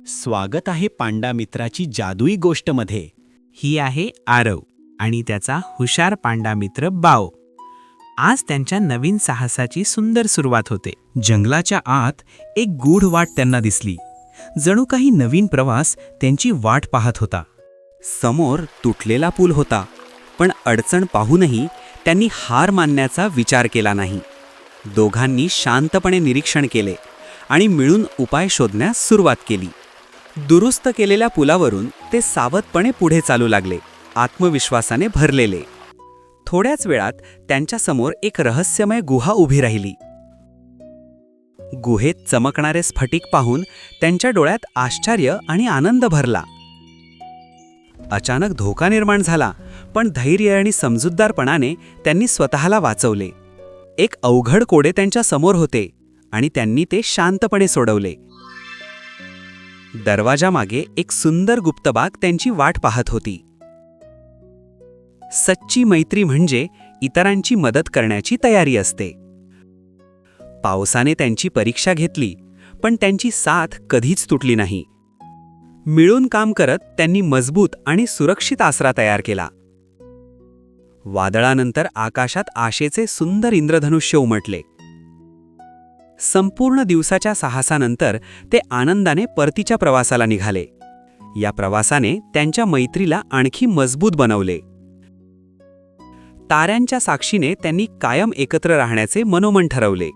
स्वागत आहे पांडा मित्राची जादुई गोष्टमध्ये. ही आहे आरव आणि त्याचा हुशार पांडा मित्र बाओ. आज त्यांच्या नवीन साहसाची सुंदर सुरुवात होते. जंगलाच्या आत एक गूढ वाट त्यांना दिसली. जणू काही नवीन प्रवास त्यांची वाट पाहत होता. समोर तुटलेला पूल होता, पण अडचण पाहूनही त्यांनी हार मानण्याचा विचार केला नाही. दोघांनी शांतपणे निरीक्षण केले आणि मिळून उपाय शोधण्यास सुरुवात केली. दुरुस्त केलेल्या पुलावरून ते सावधपणे पुढे चालू लागले, आत्मविश्वासाने भरलेले. थोड्याच वेळात त्यांच्यासमोर एक रहस्यमय गुहा उभी राहिली. गुहेत चमकणारे स्फटिक पाहून त्यांच्या डोळ्यात आश्चर्य आणि आनंद भरला. अचानक धोका निर्माण झाला, पण धैर्य आणि समजूतदारपणाने त्यांनी स्वतःला वाचवले. एक अवघड कोडे त्यांच्या समोर होते आणि त्यांनी ते शांतपणे सोडवले. दरवाजामागे एक सुंदर गुप्त बाग त्यांची वाट पाहत होती. सच्ची मैत्री म्हणजे इतरांची मदत करण्याची तयारी असते. पावसाने त्यांची परीक्षा घेतली, पण त्यांची साथ कधीच तुटली नाही. मिळून काम करत त्यांनी मजबूत आणि सुरक्षित आसरा तयार केला. वादळानंतर आकाशात आशेचे सुंदर इंद्रधनुष्य उमटले. संपूर्ण दिवसाच्या साहसानंतर ते आनंदाने परतीच्या प्रवासाला निघाले. या प्रवासाने त्यांच्या मैत्रीला आणखी मजबूत बनवले. ताऱ्यांच्या साक्षीने त्यांनी कायम एकत्र राहण्याचे मनोमन ठरवले.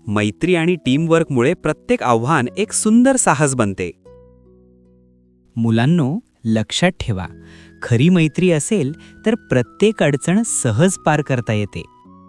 मैत्री आणि टीमवर्कमुळे प्रत्येक आव्हान एक सुंदर साहस बनते. मुलांनो, लक्षात ठेवा, खरी मैत्री असेल तर प्रत्येक अडचण सहज पार करता येते.